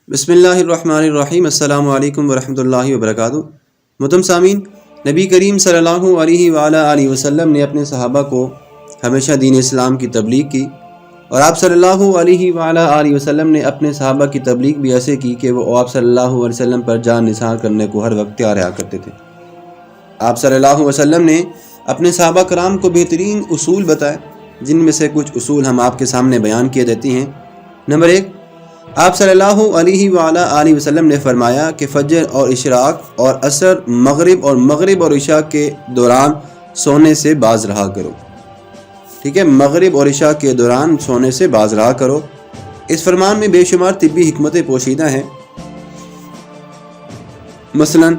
بسم اللہ الرحمن الرحیم۔ السلام علیکم ورحمۃ اللہ وبرکاتہ۔ محترم سامعین، نبی کریم صلی اللہ علیہ وآلہ وسلم نے اپنے صحابہ کو ہمیشہ دین اسلام کی تبلیغ کی، اور آپ صلی اللہ علیہ وآلہ وسلم نے اپنے صحابہ کی تبلیغ بھی ایسے کی کہ وہ آپ صلی اللہ علیہ وسلم پر جان نثار کرنے کو ہر وقت تیار رہا کرتے تھے۔ آپ صلی اللہ علیہ وسلم نے اپنے صحابہ کرام کو بہترین اصول بتائے، جن میں سے کچھ اصول ہم آپ کے سامنے بیان کیے دیتے ہیں۔ نمبر 1، آپ صلی اللہ علیہ وآلہ وسلم نے فرمایا کہ فجر اور اشراق اور عصر، مغرب اور عشاء کے دوران سونے سے باز رہا کرو۔ ٹھیک ہے، مغرب اور عشاء کے دوران سونے سے باز رہا کرو۔ اس فرمان میں بے شمار طبی حکمتیں پوشیدہ ہیں۔ مثلا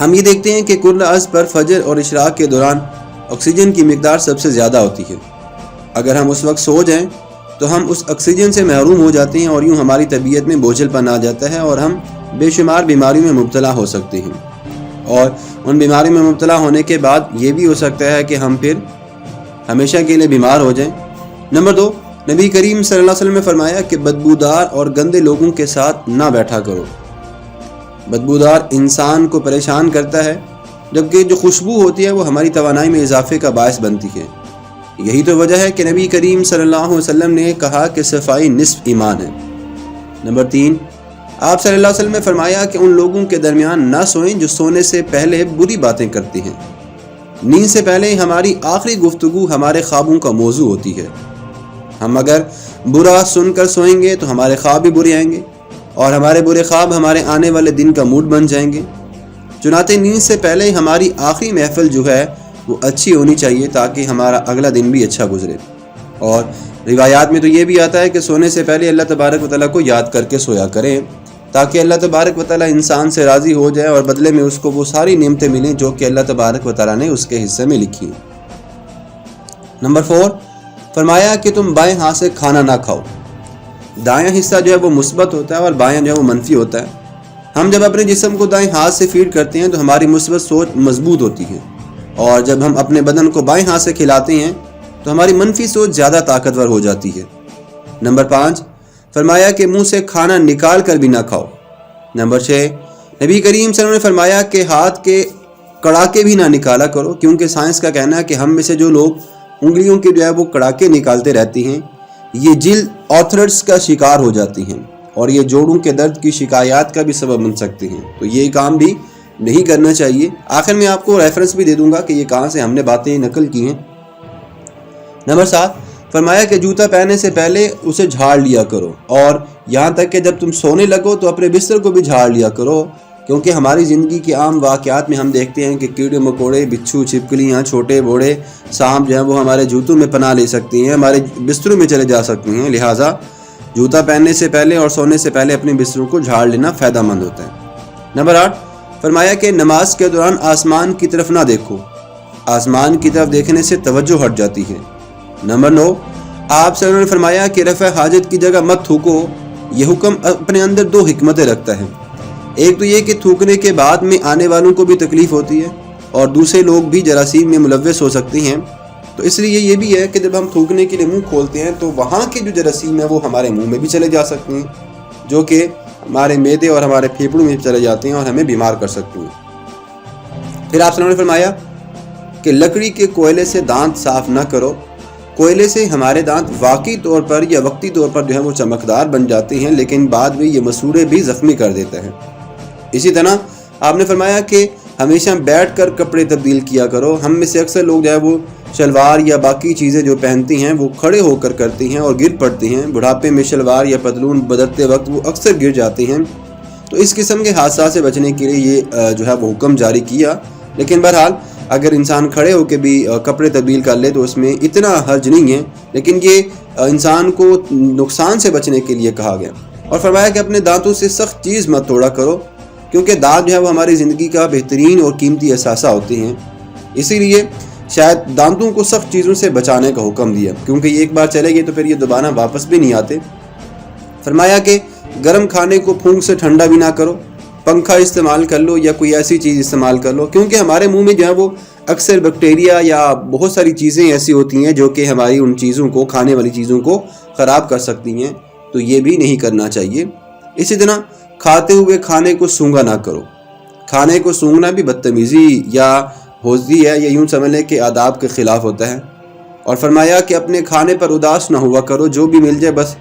ہم یہ دیکھتے ہیں کہ قرۃ العصر پر فجر اور اشراق کے دوران آکسیجن کی مقدار سب سے زیادہ ہوتی ہے۔ اگر ہم اس وقت سو جائیں تو ہم اس آکسیجن سے محروم ہو جاتے ہیں، اور یوں ہماری طبیعت میں بوجھل پن آ جاتا ہے، اور ہم بے شمار بیماریوں میں مبتلا ہو سکتے ہیں۔ اور ان بیماریوں میں مبتلا ہونے کے بعد یہ بھی ہو سکتا ہے کہ ہم پھر ہمیشہ کے لیے بیمار ہو جائیں۔ نمبر 2، نبی کریم صلی اللہ علیہ وسلم نے فرمایا کہ بدبودار اور گندے لوگوں کے ساتھ نہ بیٹھا کرو۔ بدبودار انسان کو پریشان کرتا ہے، جبکہ جو خوشبو ہوتی ہے وہ ہماری توانائی میں اضافے کا باعث بنتی ہے۔ یہی تو وجہ ہے کہ نبی کریم صلی اللہ علیہ وسلم نے کہا کہ صفائی نصف ایمان ہے۔ نمبر 3، آپ صلی اللہ علیہ وسلم نے فرمایا کہ ان لوگوں کے درمیان نہ سوئیں جو سونے سے پہلے بری باتیں کرتے ہیں۔ نیند سے پہلے ہماری آخری گفتگو ہمارے خوابوں کا موضوع ہوتی ہے۔ ہم اگر برا سن کر سوئیں گے تو ہمارے خواب بھی برے آئیں گے، اور ہمارے برے خواب ہمارے آنے والے دن کا موڈ بن جائیں گے۔ چنانچہ نیند سے پہلے ہماری آخری محفل جو ہے وہ اچھی ہونی چاہیے، تاکہ ہمارا اگلا دن بھی اچھا گزرے۔ اور روایات میں تو یہ بھی آتا ہے کہ سونے سے پہلے اللہ تبارک و تعالیٰ کو یاد کر کے سویا کریں، تاکہ اللہ تبارک و تعالیٰ انسان سے راضی ہو جائے، اور بدلے میں اس کو وہ ساری نعمتیں ملیں جو کہ اللہ تبارک و تعالیٰ نے اس کے حصے میں لکھی ہیں۔ نمبر 4، فرمایا کہ تم بائیں ہاتھ سے کھانا نہ کھاؤ۔ دایاں حصہ جو ہے وہ مثبت ہوتا ہے، اور بایاں جو ہے وہ منفی ہوتا ہے۔ ہم جب اپنے جسم کو دائیں ہاتھ سے فیڈ کرتے ہیں تو ہماری مثبت سوچ مضبوط ہوتی ہے، اور جب ہم اپنے بدن کو بائیں ہاتھ سے کھلاتے ہیں تو ہماری منفی سوچ زیادہ طاقتور ہو جاتی ہے۔ نمبر 5، فرمایا کہ منہ سے کھانا نکال کر بھی نہ کھاؤ۔ نمبر 6، نبی کریم صلی اللہ علیہ وسلم نے فرمایا کہ ہاتھ کے کڑاکے بھی نہ نکالا کرو، کیونکہ سائنس کا کہنا ہے کہ ہم میں سے جو لوگ انگلیوں کے جو ہے وہ کڑاکے نکالتے رہتے ہیں، یہ جلد آرتھرائٹس کا شکار ہو جاتی ہیں، اور یہ جوڑوں کے درد کی شکایات کا بھی سبب بن سکتے ہیں۔ تو یہ کام بھی نہیں کرنا چاہیے۔ آخر میں آپ کو ریفرنس بھی دے دوں گا کہ یہ کہاں سے ہم نے باتیں نقل کی ہیں۔ نمبر 7، فرمایا کہ جوتا پہننے سے پہلے اسے جھاڑ لیا کرو، اور یہاں تک کہ جب تم سونے لگو تو اپنے بستر کو بھی جھاڑ لیا کرو، کیونکہ ہماری زندگی کے عام واقعات میں ہم دیکھتے ہیں کہ کیڑے مکوڑے، بچھو، چھپکلیاں، چھوٹے بوڑے سانپ جو ہیں وہ ہمارے جوتوں میں پناہ لے سکتے ہیں، ہمارے بستروں میں چلے جا سکتے ہیں۔ لہٰذا جوتا پہننے سے پہلے اور سونے سے پہلے اپنے بستروں کو جھاڑ لینا فائدہ مند ہوتا ہے۔ نمبر 8، فرمایا کہ نماز کے دوران آسمان کی طرف نہ دیکھو، آسمان کی طرف دیکھنے سے توجہ ہٹ جاتی ہے۔ نمبر 9، آپ صلی اللہ علیہ وسلم نے فرمایا کہ رفع حاجت کی جگہ مت تھوکو۔ یہ حکم اپنے اندر 2 حکمتیں رکھتا ہے۔ ایک تو یہ کہ تھوکنے کے بعد میں آنے والوں کو بھی تکلیف ہوتی ہے، اور دوسرے لوگ بھی جراثیم میں ملوث ہو سکتے ہیں۔ تو اس لیے یہ بھی ہے کہ جب ہم تھوکنے کے لیے منہ کھولتے ہیں تو وہاں کے جو جراثیم ہیں وہ ہمارے منہ میں بھی چلے جا سکتے ہیں، جو کہ ہمارے معدے اور ہمارے پھیپھڑوں میں چلے جاتے ہیں اور ہمیں بیمار کر سکتے ہیں۔ پھر آپ صلی اللہ علیہ وسلم نے فرمایا کہ لکڑی کے کوئلے سے دانت صاف نہ کرو۔ کوئلے سے ہمارے دانت واقعی طور پر یا وقتی طور پر جو ہے وہ چمکدار بن جاتے ہیں، لیکن بعد میں یہ مسوڑے بھی زخمی کر دیتا ہے۔ اسی طرح آپ نے فرمایا کہ ہمیشہ بیٹھ کر کپڑے تبدیل کیا کرو۔ ہم میں سے اکثر لوگ جو ہے وہ شلوار یا باقی چیزیں جو پہنتے ہیں وہ کھڑے ہو کر کرتے ہیں اور گر پڑتے ہیں۔ بڑھاپے میں شلوار یا پتلون بدلتے وقت وہ اکثر گر جاتے ہیں۔ تو اس قسم کے حادثات سے بچنے کے لیے یہ جو ہے وہ حکم جاری کیا، لیکن بہرحال اگر انسان کھڑے ہو کے بھی کپڑے تبدیل کر لے تو اس میں اتنا حرج نہیں ہے، لیکن یہ انسان کو نقصان سے بچنے کے لیے کہا گیا۔ اور فرمایا کہ اپنے دانتوں سے سخت چیز مت توڑا کرو، کیونکہ دانت جو ہے وہ ہماری زندگی کا بہترین اور قیمتی اثاثہ ہوتے ہیں۔ اسی لیے شاید دانتوں کو سخت چیزوں سے بچانے کا حکم دیا، کیونکہ یہ ایک بار چلے گئے تو پھر یہ دوبارہ واپس بھی نہیں آتے۔ فرمایا کہ گرم کھانے کو پھونک سے ٹھنڈا بھی نہ کرو، پنکھا استعمال کر لو یا کوئی ایسی چیز استعمال کر لو، کیونکہ ہمارے منہ میں جو ہے وہ اکثر بیکٹیریا یا بہت ساری چیزیں ایسی ہوتی ہیں جو کہ ہماری ان چیزوں کو، کھانے والی چیزوں کو خراب کر سکتی ہیں۔ تو یہ بھی نہیں کرنا چاہیے۔ اسی طرح کھاتے ہوئے کھانے کو سونگا نہ کرو. کھانے کو سونگنا بھی بدتمیزی یا ہوزی ہے، یا یوں سمجھ لیں کہ آداب کے خلاف ہوتا ہے. اور فرمایا کہ اپنے کھانے پر اداس نہ ہوا کرو، جو بھی مل جائے بس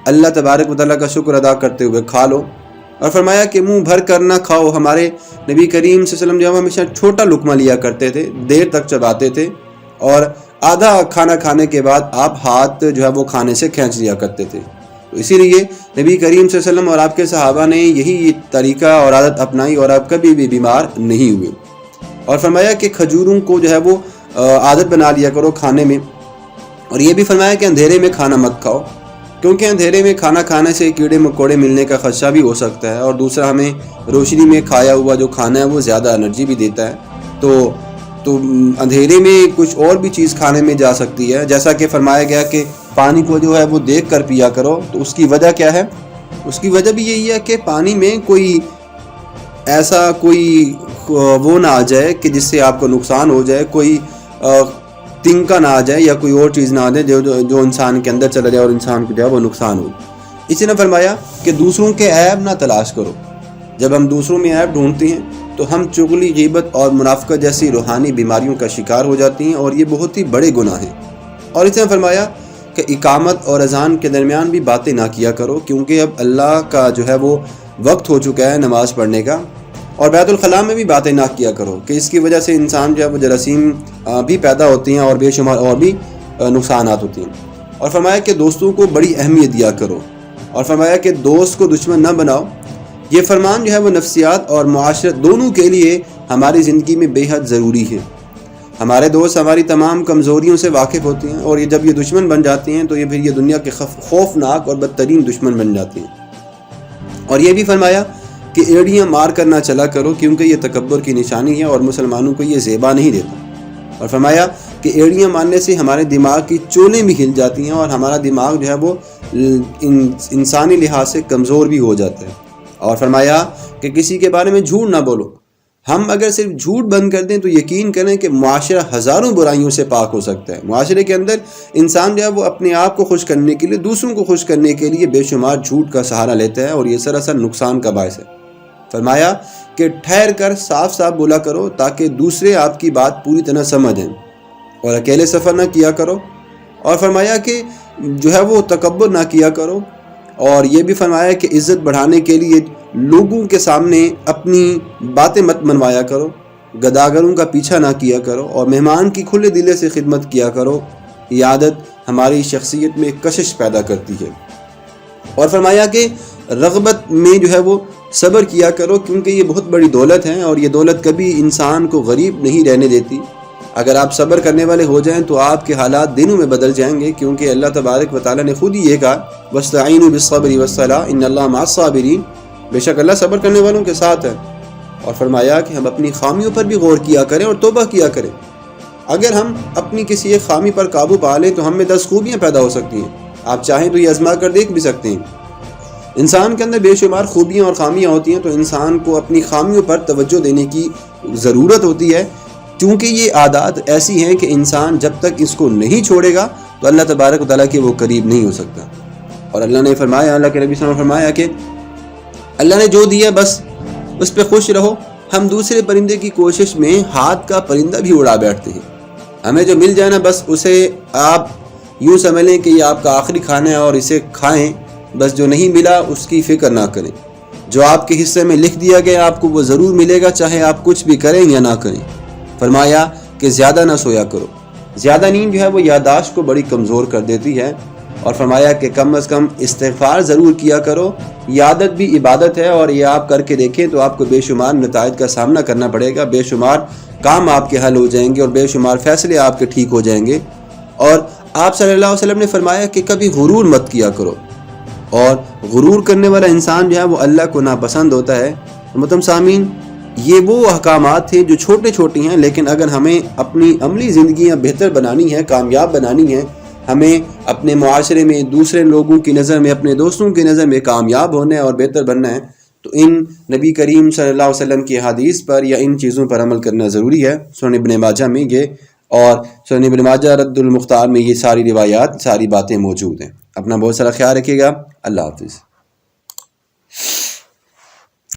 اللہ تبارک و تعالیٰ کا شکر ادا کرتے ہوئے کھا لو. اور فرمایا کہ منہ بھر کر نہ کھاؤ. ہمارے نبی کریم صلی اللہ علیہ وسلم جو ہمیشہ چھوٹا لقمہ لیا کرتے تھے، دیر تک چباتے تھے، اور آدھا کھانا کھانے کے بعد آپ ہاتھ جو ہے وہ کھانے سے کھینچ لیا کرتے تھے. تو اسی لیے نبی کریم صلی اللہ علیہ وسلم اور آپ کے صحابہ نے یہی طریقہ اور عادت اپنائی اور آپ کبھی بھی بیمار نہیں ہوئے. اور فرمایا کہ کھجوروں کو جو ہے وہ عادت بنا لیا کرو کھانے میں. اور یہ بھی فرمایا کہ اندھیرے میں کھانا مت کھاؤ، کیونکہ اندھیرے میں کھانا کھانے سے کیڑے مکوڑے ملنے کا خدشہ بھی ہو سکتا ہے. اور دوسرا، ہمیں روشنی میں کھایا ہوا جو کھانا ہے وہ زیادہ انرجی بھی دیتا ہے. تو اندھیرے میں کچھ اور بھی چیز کھانے میں جا سکتی ہے، جیسا کہ فرمایا گیا کہ پانی کو جو ہے وہ دیکھ کر پیا کرو. تو اس کی وجہ کیا ہے؟ اس کی وجہ بھی یہی ہے کہ پانی میں کوئی ایسا وہ نہ آ جائے کہ جس سے آپ کو نقصان ہو جائے، کوئی تنکا نہ آ جائے یا کوئی اور چیز نہ آ جائے جو انسان کے اندر چلا جائے اور انسان کو جو ہے وہ نقصان ہو. اسی نے فرمایا کہ دوسروں کے عیب نہ تلاش کرو. جب ہم دوسروں میں عیب ڈھونڈتے ہیں تو ہم چغلی، غیبت اور منافقت جیسی روحانی بیماریوں کا شکار ہو جاتی ہیں، اور یہ بہت ہی بڑے گناہ ہیں. اور اس نے فرمایا کہ اقامت اور اذان کے درمیان بھی باتیں نہ کیا کرو، کیونکہ اب اللہ کا جو ہے وہ وقت ہو چکا ہے نماز پڑھنے کا. اور بیت الخلاء میں بھی باتیں نہ کیا کرو، کہ اس کی وجہ سے انسان جو ہے وہ جراثیم بھی پیدا ہوتی ہیں اور بے شمار اور بھی نقصانات ہوتی ہیں. اور فرمایا کہ دوستوں کو بڑی اہمیت دیا کرو. اور فرمایا کہ دوست کو دشمن نہ بناؤ. یہ فرمان جو ہے وہ نفسیات اور معاشرت دونوں کے لیے ہماری زندگی میں بے حد ضروری ہے. ہمارے دوست ہماری تمام کمزوریوں سے واقف ہوتے ہیں، اور یہ جب یہ دشمن بن جاتے ہیں تو پھر یہ دنیا کے خوفناک اور بدترین دشمن بن جاتے ہیں. اور یہ بھی فرمایا کہ ایڑیاں مار کر نہ چلا کرو، کیونکہ یہ تکبر کی نشانی ہے اور مسلمانوں کو یہ زیبا نہیں دیتا. اور فرمایا کہ ایڑیاں مارنے سے ہمارے دماغ کی چولیں بھی ہل جاتی ہیں، اور ہمارا دماغ جو ہے وہ انسانی لحاظ سے کمزور بھی ہو جاتا ہے. اور فرمایا کہ کسی کے بارے میں جھوٹ نہ بولو. ہم اگر صرف جھوٹ بند کر دیں تو یقین کریں کہ معاشرہ ہزاروں برائیوں سے پاک ہو سکتا ہے. معاشرے کے اندر انسان جو ہے وہ اپنے آپ کو خوش کرنے کے لیے، دوسروں کو خوش کرنے کے لیے بے شمار جھوٹ کا سہارا لیتا ہے، اور یہ سراسر نقصان کا باعث ہے. فرمایا کہ ٹھہر کر صاف صاف بولا کرو تاکہ دوسرے آپ کی بات پوری طرح سمجھیں، اور اکیلے سفر نہ کیا کرو. اور فرمایا کہ جو ہے وہ تکبر نہ کیا کرو. اور یہ بھی فرمایا کہ عزت بڑھانے کے لیے لوگوں کے سامنے اپنی باتیں مت منوایا کرو، گداگروں کا پیچھا نہ کیا کرو، اور مہمان کی کھلے دل سے خدمت کیا کرو. یہ عادت ہماری شخصیت میں کشش پیدا کرتی ہے. اور فرمایا کہ رغبت میں جو ہے وہ صبر کیا کرو، کیونکہ یہ بہت بڑی دولت ہے، اور یہ دولت کبھی انسان کو غریب نہیں رہنے دیتی. اگر آپ صبر کرنے والے ہو جائیں تو آپ کے حالات دنوں میں بدل جائیں گے، کیونکہ اللہ تبارک و تعالیٰ نے خود ہی یہ کہا وَاسْتَعِينُوا بِالصَّبْرِ وَالصَّلَاةِ إِنَّ اللَّهَ مَعَ الصَّابِرِينَ. بے شک اللہ صبر کرنے والوں کے ساتھ ہے. اور فرمایا کہ ہم اپنی خامیوں پر بھی غور کیا کریں اور توبہ کیا کریں. اگر ہم اپنی کسی ایک خامی پر قابو پا لیں تو ہم میں 10 خوبیاں پیدا ہو سکتی ہیں. آپ چاہیں تو یہ آزما کر دیکھ بھی سکتے ہیں. انسان کے اندر بے شمار خوبیاں اور خامیاں ہوتی ہیں، تو انسان کو اپنی خامیوں پر توجہ دینے کی ضرورت ہوتی ہے، کیونکہ یہ عادات ایسی ہیں کہ انسان جب تک اس کو نہیں چھوڑے گا تو اللہ تبارک و تعالیٰ کے وہ قریب نہیں ہو سکتا. اور اللہ نے فرمایا، اللہ کے نبی صلی اللہ علیہ وسلم نے فرمایا کہ اللہ نے جو دیا بس اس پہ خوش رہو. ہم دوسرے پرندے کی کوشش میں ہاتھ کا پرندہ بھی اڑا بیٹھتے ہیں. ہمیں جو مل جائے نا بس اسے آپ یوں سمجھ لیں کہ یہ آپ کا آخری کھانا ہے اور اسے کھائیں. بس جو نہیں ملا اس کی فکر نہ کریں. جو آپ کے حصے میں لکھ دیا گیا آپ کو وہ ضرور ملے گا، چاہے آپ کچھ بھی کریں یا نہ کریں. فرمایا کہ زیادہ نہ سویا کرو. زیادہ نیند جو ہے وہ یادداشت کو بڑی کمزور کر دیتی ہے. اور فرمایا کہ کم از کم استغفار ضرور کیا کرو. یہ عادت بھی عبادت ہے، اور یہ آپ کر کے دیکھیں تو آپ کو بے شمار نتائج کا سامنا کرنا پڑے گا. بے شمار کام آپ کے حل ہو جائیں گے اور بے شمار فیصلے آپ کے ٹھیک ہو جائیں گے. اور آپ صلی اللہ علیہ وسلم نے فرمایا کہ کبھی غرور مت کیا کرو، اور غرور کرنے والا انسان جو ہے وہ اللہ کو ناپسند ہوتا ہے. محترم سامعین، یہ وہ احکامات تھے جو چھوٹے چھوٹی ہیں، لیکن اگر ہمیں اپنی عملی زندگیاں بہتر بنانی ہیں، کامیاب بنانی ہیں، ہمیں اپنے معاشرے میں دوسرے لوگوں کی نظر میں، اپنے دوستوں کی نظر میں کامیاب ہونا ہے اور بہتر بننا ہے، تو ان نبی کریم صلی اللہ علیہ وسلم کی حدیث پر یا ان چیزوں پر عمل کرنا ضروری ہے. سنن ابن ماجہ میں یہ اور سنن ابن ماجہ رد المختار میں یہ ساری روایات، ساری باتیں موجود ہیں. اپنا بہت سارا خیال رکھیے گا. اللہ حافظ.